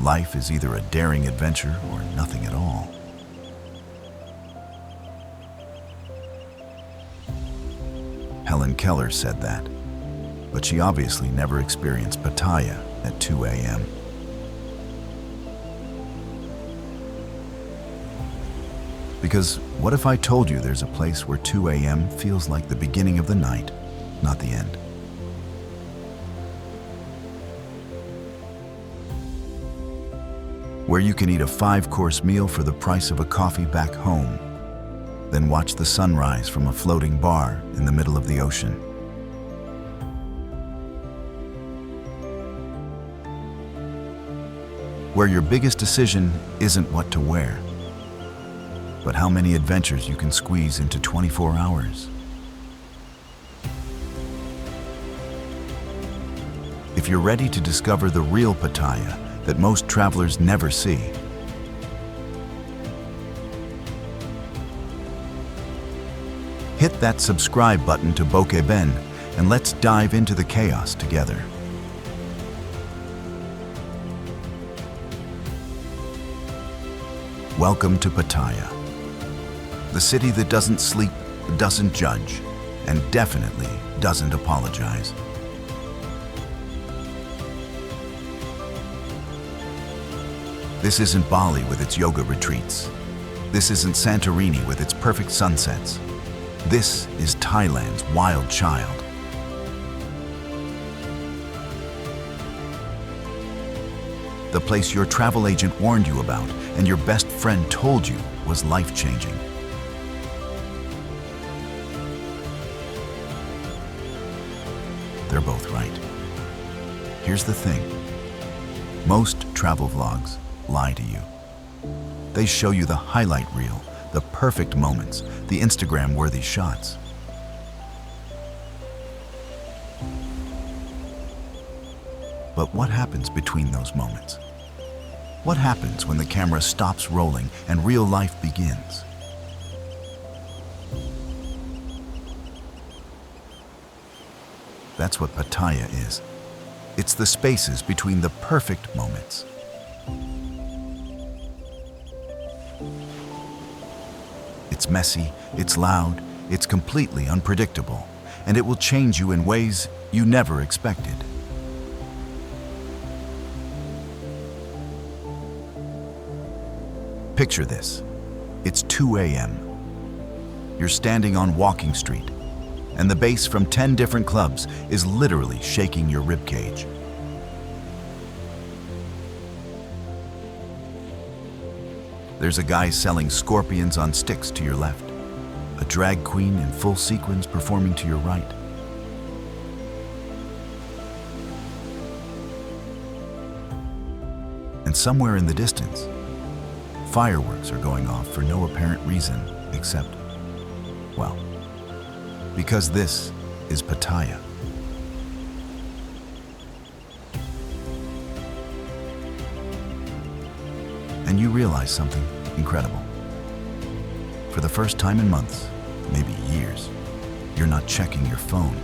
Life is either a daring adventure or nothing at all. Helen Keller said that, but she obviously never experienced Pattaya at 2 a.m. Because what if I told you there's a place where 2 a.m. feels like the beginning of the night, not the end? Where you can eat a 5-course meal for the price of a coffee back home, then watch the sunrise from a floating bar in the middle of the ocean. Where your biggest decision isn't what to wear, but how many adventures you can squeeze into 24 hours. If you're ready to discover the real Pattaya that most travelers never see, hit that subscribe button to Boke-Ben and let's dive into the chaos together. Welcome to Pattaya, the city that doesn't sleep, doesn't judge, and definitely doesn't apologize. This isn't Bali with its yoga retreats. This isn't Santorini with its perfect sunsets. This is Thailand's wild child. The place your travel agent warned you about and your best friend told you was life-changing. They're both right. Here's the thing. Most travel vlogs lie to you. They show you the highlight reel, the perfect moments, the Instagram-worthy shots. But what happens between those moments? What happens when the camera stops rolling and real life begins? That's what Pattaya is. It's the spaces between the perfect moments. It's messy, it's loud, it's completely unpredictable, and it will change you in ways you never expected. Picture this. It's 2 a.m. You're standing on Walking Street, and the bass from 10 different clubs is literally shaking your ribcage. There's a guy selling scorpions on sticks to your left, a drag queen in full sequins performing to your right. And somewhere in the distance, fireworks are going off for no apparent reason except, well, because this is Pattaya. And you realize something incredible. For the first time in months, maybe years, you're not checking your phone.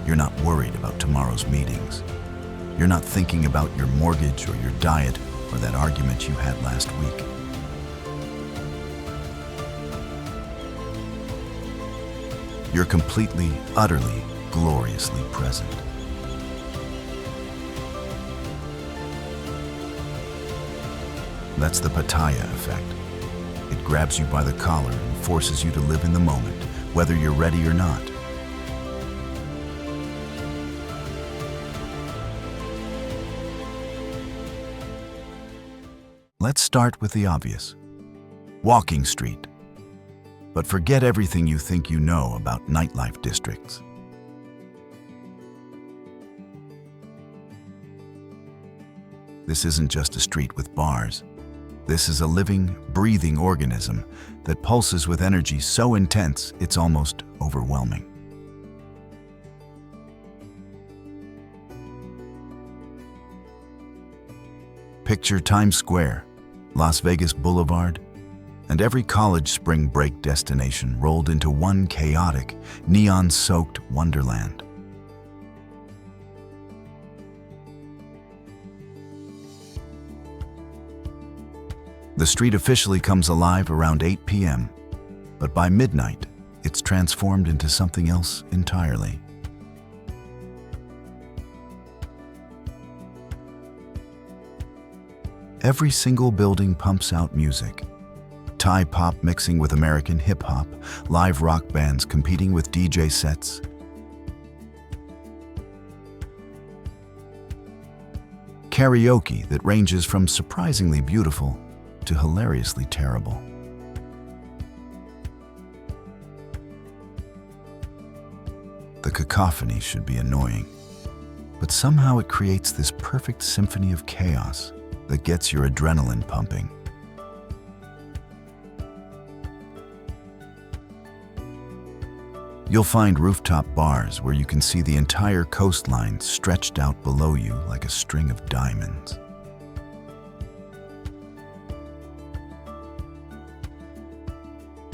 You're not worried about tomorrow's meetings. You're not thinking about your mortgage or your diet or that argument you had last week. You're completely, utterly, gloriously present. That's the Pattaya effect. It grabs you by the collar and forces you to live in the moment, whether you're ready or not. Let's start with the obvious. Walking Street. But forget everything you think you know about nightlife districts. This isn't just a street with bars. This is a living, breathing organism that pulses with energy so intense it's almost overwhelming. Picture Times Square, Las Vegas Boulevard, and every college spring break destination rolled into one chaotic, neon-soaked wonderland. The street officially comes alive around 8 p.m., but by midnight, it's transformed into something else entirely. Every single building pumps out music. Thai pop mixing with American hip-hop, live rock bands competing with DJ sets. Karaoke that ranges from surprisingly beautiful to hilariously terrible. The cacophony should be annoying, but somehow it creates this perfect symphony of chaos that gets your adrenaline pumping. You'll find rooftop bars where you can see the entire coastline stretched out below you like a string of diamonds.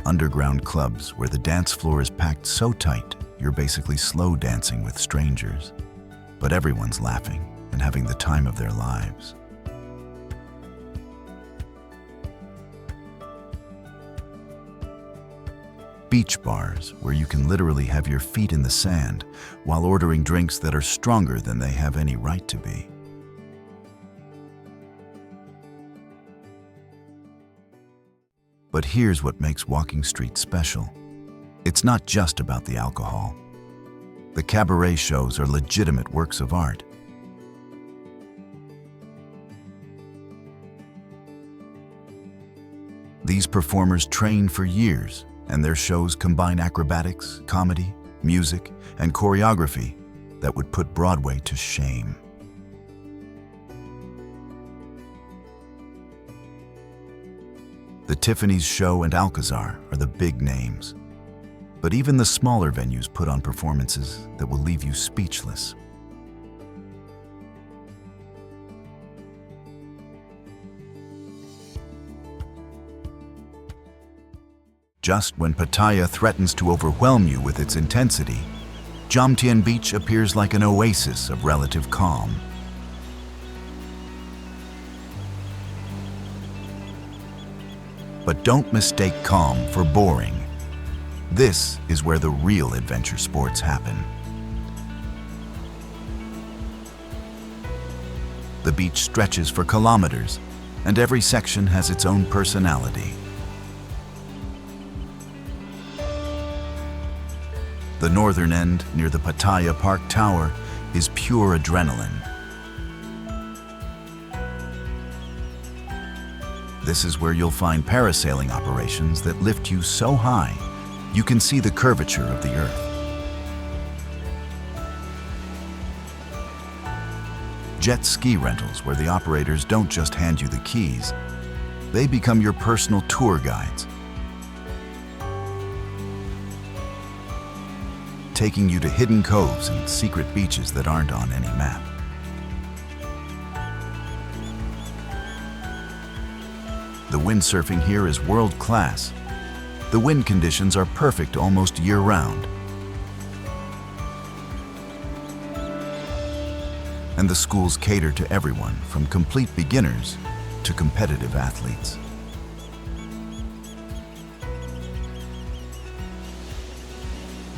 Underground clubs where the dance floor is packed so tight you're basically slow dancing with strangers, but everyone's laughing and having the time of their lives. Beach bars where you can literally have your feet in the sand while ordering drinks that are stronger than they have any right to be. But here's what makes Walking Street special. It's not just about the alcohol. The cabaret shows are legitimate works of art. These performers train for years, and their shows combine acrobatics, comedy, music, and choreography that would put Broadway to shame. The Tiffany's show and Alcazar are the big names, but even the smaller venues put on performances that will leave you speechless. Just when Pattaya threatens to overwhelm you with its intensity, JOMTIEN Beach appears like an oasis of relative calm. But don't mistake calm for boring. This is where the real adventure sports happen. The beach stretches for kilometers, and every section has its own personality. The northern end, near the Pattaya Park Tower, is pure adrenaline. This is where you'll find parasailing operations that lift you so high, you can see the curvature of the earth. Jet ski rentals where the operators don't just hand you the keys, they become your personal tour guides, taking you to hidden coves and secret beaches that aren't on any map. The windsurfing here is world-class. The wind conditions are perfect almost year-round. And the schools cater to everyone, from complete beginners to competitive athletes.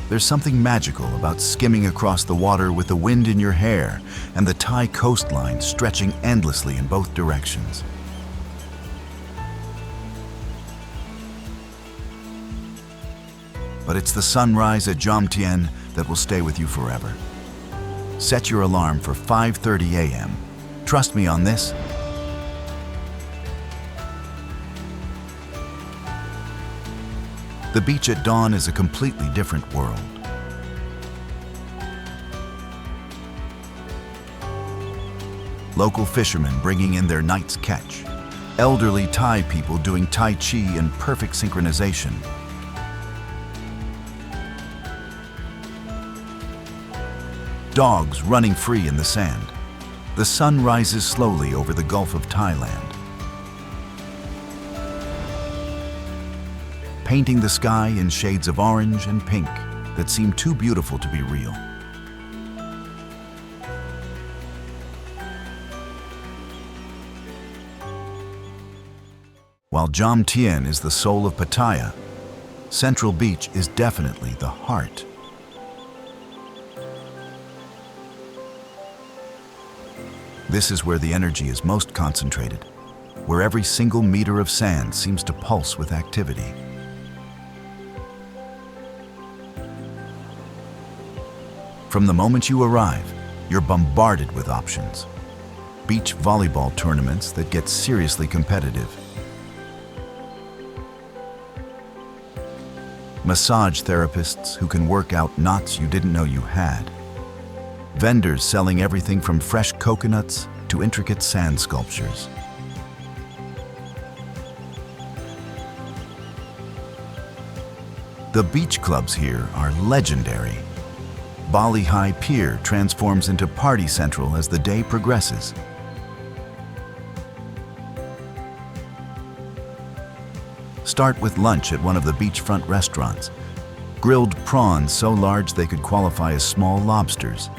There's something magical about skimming across the water with the wind in your hair and the Thai coastline stretching endlessly in both directions. But it's the sunrise at JOMTIEN that will stay with you forever. Set your alarm for 5:30 a.m. Trust me on this. The beach at dawn is a completely different world. Local fishermen bringing in their night's catch. Elderly Thai people doing Tai Chi in perfect synchronization. Dogs running free in the sand. The sun rises slowly over the Gulf of Thailand, painting the sky in shades of orange and pink that seem too beautiful to be real. While JOMTIEN is the soul of Pattaya, Central Beach is definitely the heart. This is where the energy is most concentrated, where every single meter of sand seems to pulse with activity. From the moment you arrive, you're bombarded with options. Beach volleyball tournaments that get seriously competitive. Massage therapists who can work out knots you didn't know you had. Vendors selling everything from fresh coconuts to intricate sand sculptures. The beach clubs here are legendary. Bali High Pier transforms into party central as the day progresses. Start with lunch at one of the beachfront restaurants. Grilled prawns so large they could qualify as small lobsters.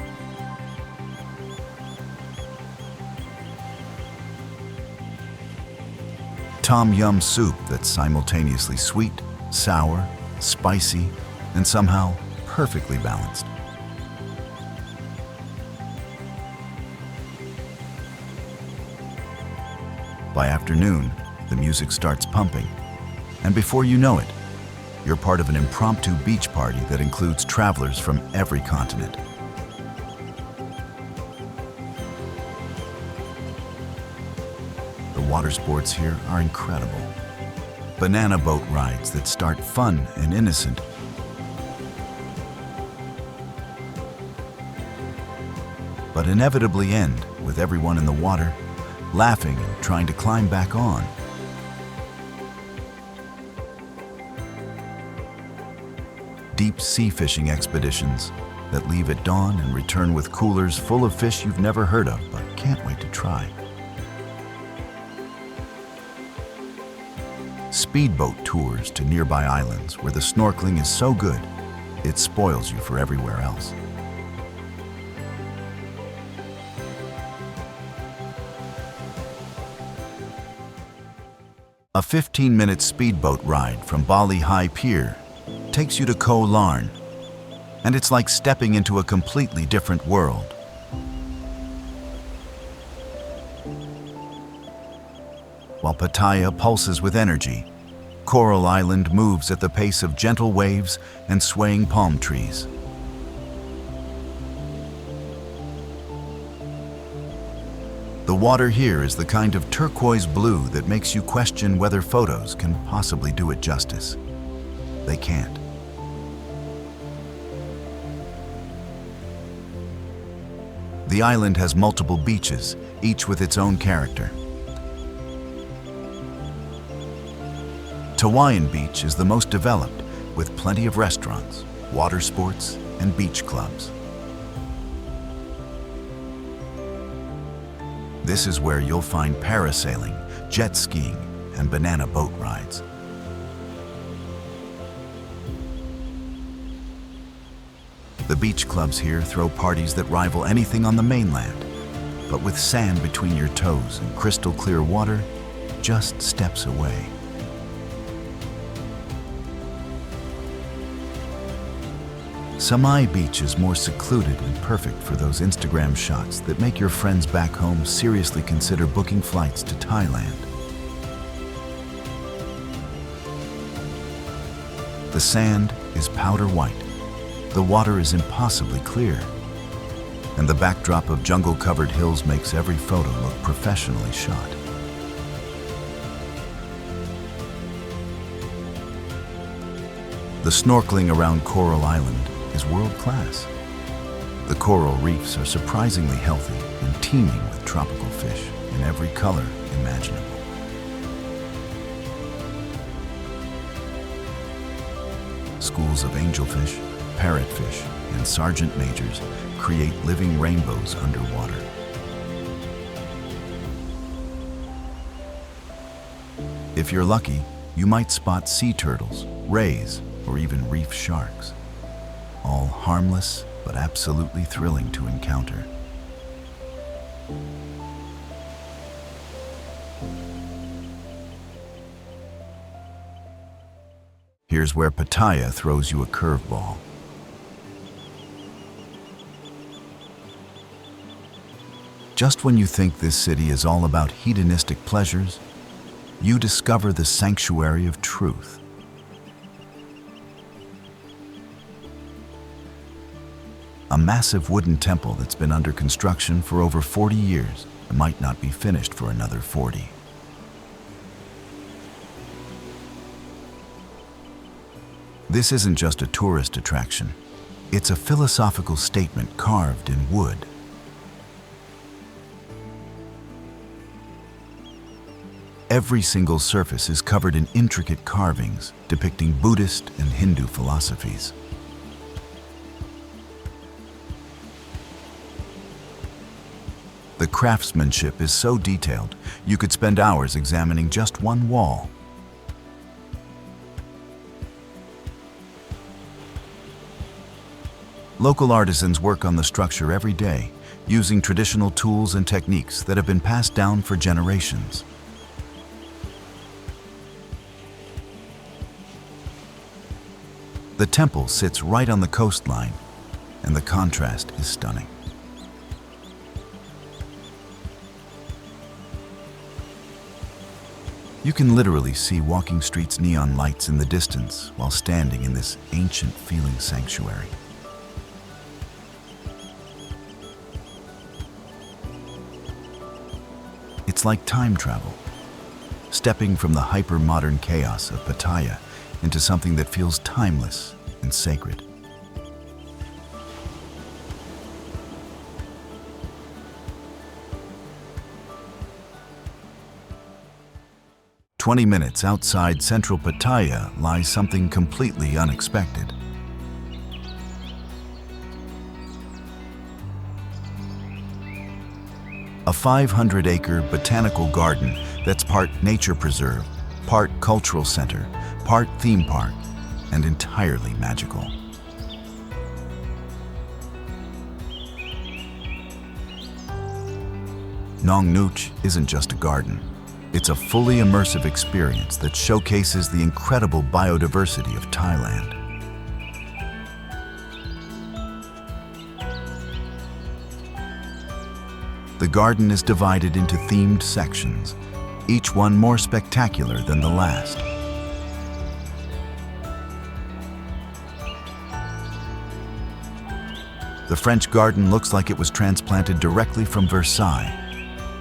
Tom yum soup that's simultaneously sweet, sour, spicy, and somehow perfectly balanced. By afternoon, the music starts pumping, and before you know it, you're part of an impromptu beach party that includes travelers from every continent. The water sports here are incredible. Banana boat rides that start fun and innocent, but inevitably end with everyone in the water laughing and trying to climb back on. Deep sea fishing expeditions that leave at dawn and return with coolers full of fish you've never heard of but can't wait to try. Speedboat tours to nearby islands where the snorkeling is so good, it spoils you for everywhere else. A 15-minute speedboat ride from Bali High Pier takes you to Koh LARN, and it's like stepping into a completely different world. While Pattaya pulses with energy, Coral Island moves at the pace of gentle waves and swaying palm trees. The water here is the kind of turquoise blue that makes you question whether photos can possibly do it justice. They can't. The island has multiple beaches, each with its own character. Tawayan Beach is the most developed, with plenty of restaurants, water sports, and beach clubs. This is where you'll find parasailing, jet skiing, and banana boat rides. The beach clubs here throw parties that rival anything on the mainland, but with sand between your toes and crystal clear water just steps away. Samai Beach is more secluded and perfect for those Instagram shots that make your friends back home seriously consider booking flights to Thailand. The sand is powder white, the water is impossibly clear, and the backdrop of jungle-covered hills makes every photo look professionally shot. The snorkeling around Coral Island is world-class. The coral reefs are surprisingly healthy and teeming with tropical fish in every color imaginable. Schools of angelfish, parrotfish, and sergeant majors create living rainbows underwater. If you're lucky, you might spot sea turtles, rays, or even reef sharks. All harmless, but absolutely thrilling to encounter. Here's where Pattaya throws you a curveball. Just when you think this city is all about hedonistic pleasures, you discover the sanctuary of truth. A massive wooden temple that's been under construction for over 40 years and might not be finished for another 40. This isn't just a tourist attraction. It's a philosophical statement carved in wood. Every single surface is covered in intricate carvings depicting Buddhist and Hindu philosophies. The craftsmanship is so detailed, you could spend hours examining just one wall. Local artisans work on the structure every day, using traditional tools and techniques that have been passed down for generations. The temple sits right on the coastline, and the contrast is stunning. You can literally see walking streets' neon lights in the distance while standing in this ancient-feeling sanctuary. It's like time travel, stepping from the hyper-modern chaos of Pattaya into something that feels timeless and sacred. "20 minutes outside central Pattaya lies something completely unexpected. A 500-acre botanical garden that's part nature preserve, part cultural center, part theme park, and entirely magical. NONG isn't just a garden. It's a fully immersive experience that showcases the incredible biodiversity of Thailand. The garden is divided into themed sections, each one more spectacular than the last. The French garden looks like it was transplanted directly from Versailles,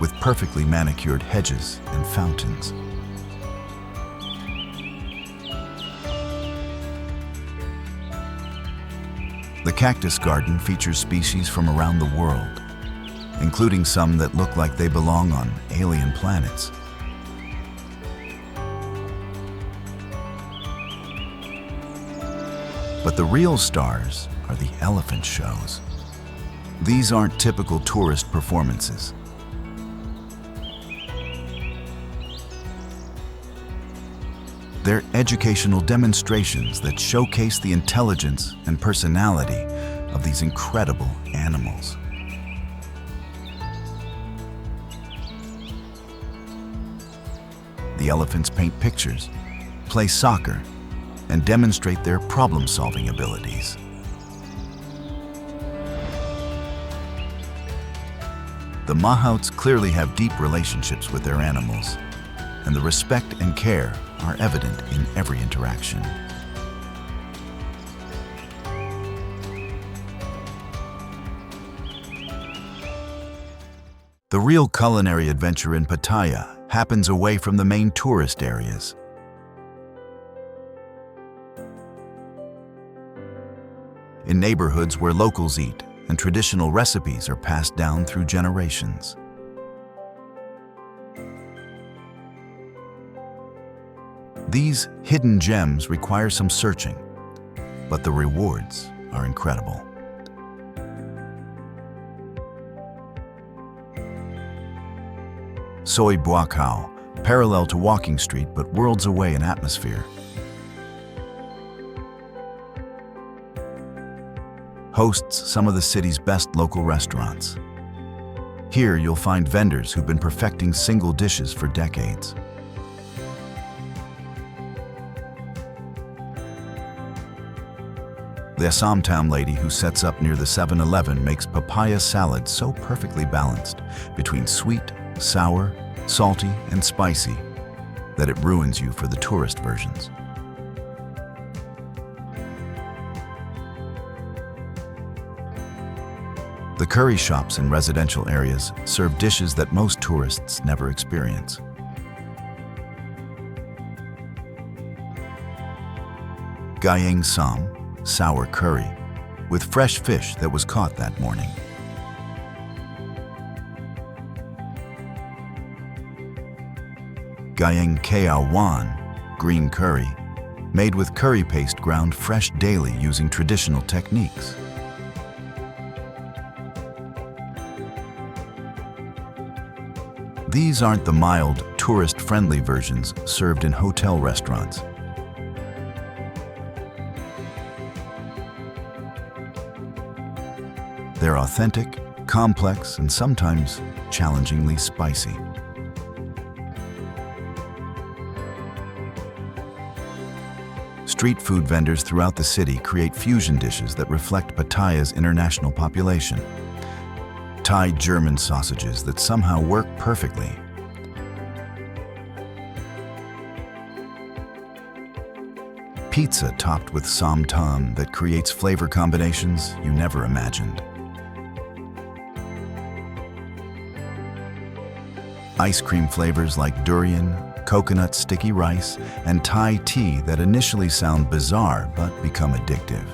with perfectly manicured hedges and fountains. The cactus garden features species from around the world, including some that look like they belong on alien planets. But the real stars are the elephant shows. These aren't typical tourist performances. They're educational demonstrations that showcase the intelligence and personality of these incredible animals. The elephants paint pictures, play soccer, and demonstrate their problem-solving abilities. The mahouts clearly have deep relationships with their animals, and the respect and care are evident in every interaction. The real culinary adventure in Pattaya happens away from the main tourist areas. In neighborhoods where locals eat and traditional recipes are passed down through generations. These hidden gems require some searching, but the rewards are incredible. Soi Buakau, parallel to Walking Street but worlds away in atmosphere. Hosts some of the city's best local restaurants. Here you'll find vendors who've been perfecting single dishes for decades. The Assam lady who sets up near the 7-Eleven makes papaya salad so perfectly balanced between sweet, sour, salty, and spicy that it ruins you for the tourist versions. The curry shops in residential areas serve dishes that most tourists never experience. Gayeng Sam, sour curry, with fresh fish that was caught that morning. Gayeng Kea Wan, green curry, made with curry paste ground fresh daily using traditional techniques. These aren't the mild, tourist-friendly versions served in hotel restaurants. They're authentic, complex, and sometimes challengingly spicy. Street food vendors throughout the city create fusion dishes that reflect Pattaya's international population. Thai German sausages that somehow work perfectly. Pizza topped with somtam that creates flavor combinations you never imagined. Ice cream flavors like durian, coconut sticky rice, and Thai tea that initially sound bizarre but become addictive.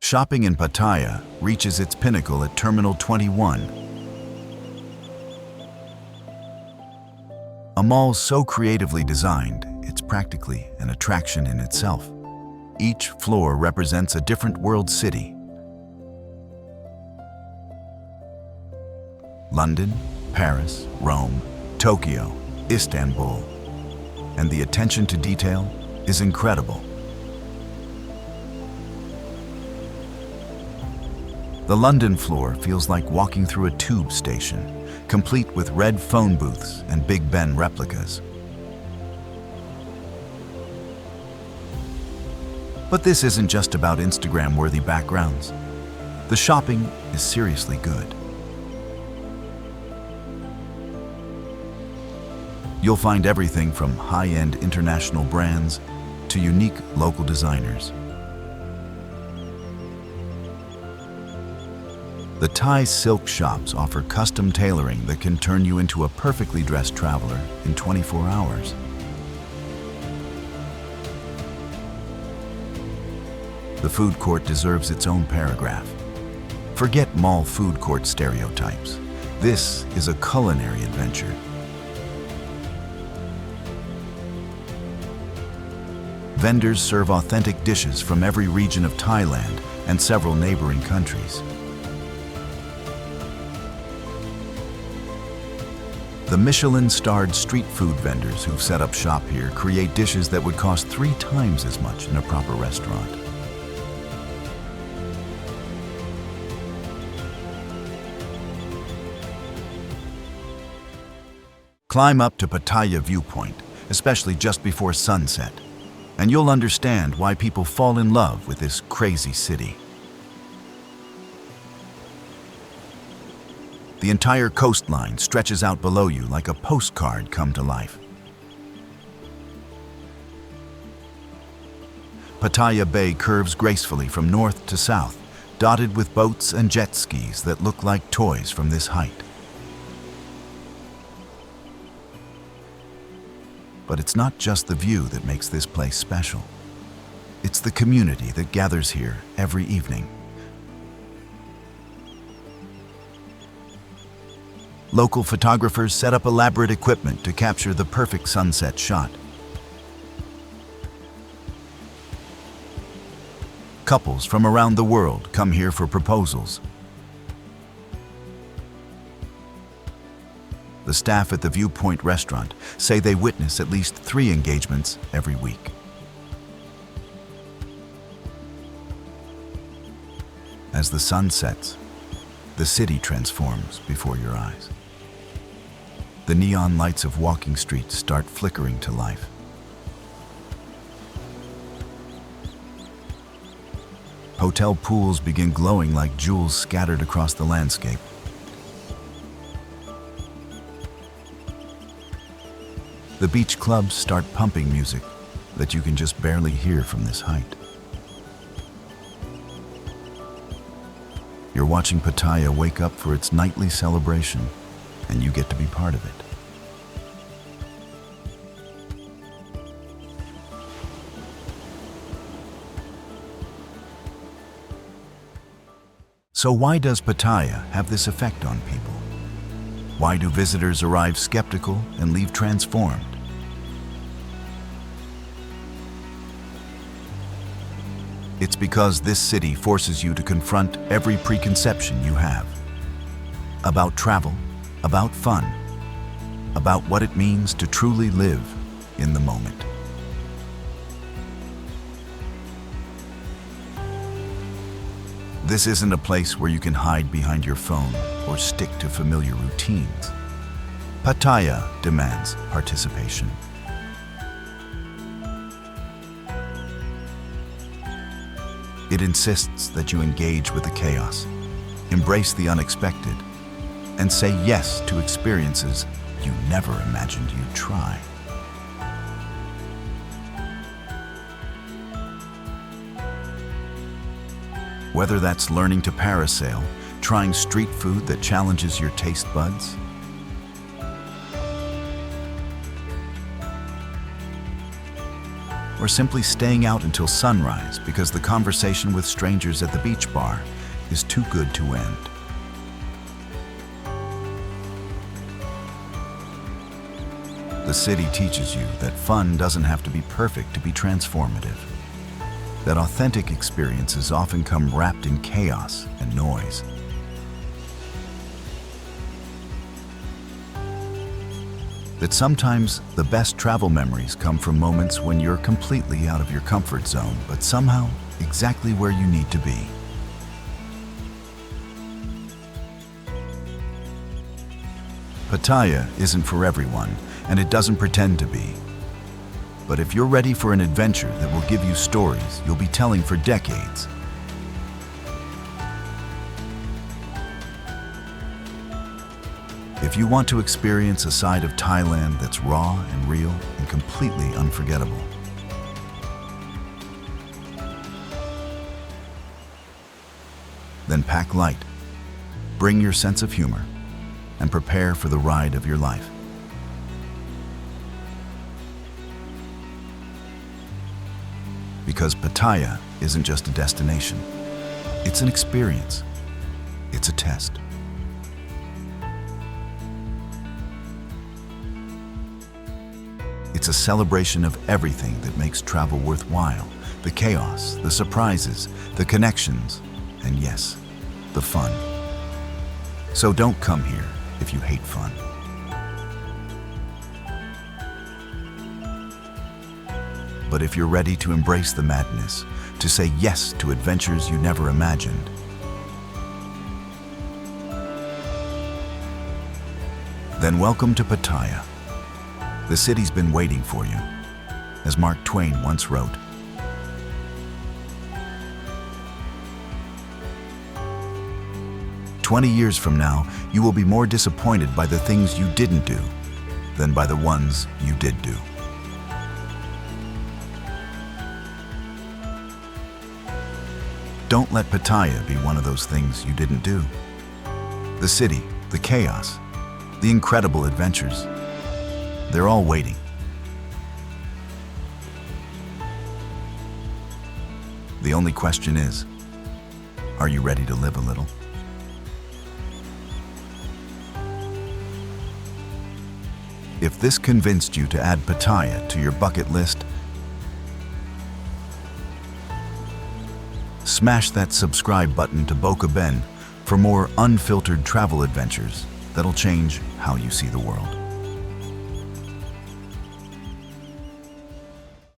Shopping in Pattaya reaches its pinnacle at Terminal 21. A mall so creatively designed, it's practically an attraction in itself. Each floor represents a different world city. London, Paris, Rome, Tokyo, Istanbul. And the attention to detail is incredible. The London floor feels like walking through a tube station, complete with red phone booths and Big Ben replicas. But this isn't just about Instagram-worthy backgrounds. The shopping is seriously good. You'll find everything from high-end international brands to unique local designers. The Thai silk shops offer custom tailoring that can turn you into a perfectly dressed traveler in 24 hours. The food court deserves its own paragraph. Forget mall food court stereotypes. This is a culinary adventure. Vendors serve authentic dishes from every region of Thailand and several neighboring countries. The Michelin-starred street food vendors who've set up shop here create dishes that would cost 3 times as much in a proper restaurant. Climb up to Pattaya Viewpoint, especially just before sunset, and you'll understand why people fall in love with this crazy city. The entire coastline stretches out below you like a postcard come to life. Pattaya Bay curves gracefully from north to south, dotted with boats and jet skis that look like toys from this height. But it's not just the view that makes this place special. It's the community that gathers here every evening. Local photographers set up elaborate equipment to capture the perfect sunset shot. Couples from around the world come here for proposals. The staff at the Viewpoint restaurant say they witness at least 3 engagements every week. As the sun sets, the city transforms before your eyes. The neon lights of walking streets start flickering to life. Hotel pools begin glowing like jewels scattered across the landscape. The beach clubs start pumping music that you can just barely hear from this height. You're watching Pattaya wake up for its nightly celebration, and you get to be part of it. So why does Pattaya have this effect on people? Why do visitors arrive skeptical and leave transformed? It's because this city forces you to confront every preconception you have about travel, about fun, about what it means to truly live in the moment. This isn't a place where you can hide behind your phone or stick to familiar routines. Pattaya demands participation. It insists that you engage with the chaos, embrace the unexpected, and say yes to experiences you never imagined you'd try. Whether that's learning to parasail, trying street food that challenges your taste buds, or simply staying out until sunrise because the conversation with strangers at the beach bar is too good to end. The city teaches you that fun doesn't have to be perfect to be transformative, that authentic experiences often come wrapped in chaos and noise. That sometimes the best travel memories come from moments when you're completely out of your comfort zone, but somehow exactly where you need to be. Pattaya isn't for everyone, and it doesn't pretend to be. But if you're ready for an adventure that will give you stories you'll be telling for decades, if you want to experience a side of Thailand that's raw and real and completely unforgettable, then pack light, bring your sense of humor, and prepare for the ride of your life. Because Pattaya isn't just a destination, it's an experience, it's a test. It's a celebration of everything that makes travel worthwhile: the chaos, the surprises, the connections, and yes, the fun. So don't come here if you hate fun. But if you're ready to embrace the madness, to say yes to adventures you never imagined, then welcome to Pattaya. The city's been waiting for you, as Mark Twain once wrote. "20 years from now, you will be more disappointed by the things you didn't do than by the ones you did do." Don't let Pattaya be one of those things you didn't do. The city, the chaos, the incredible adventures, they're all waiting. The only question is, are you ready to live a little? If this convinced you to add Pattaya to your bucket list, smash that subscribe button to Boke-Ben for more unfiltered travel adventures that'll change how you see the world.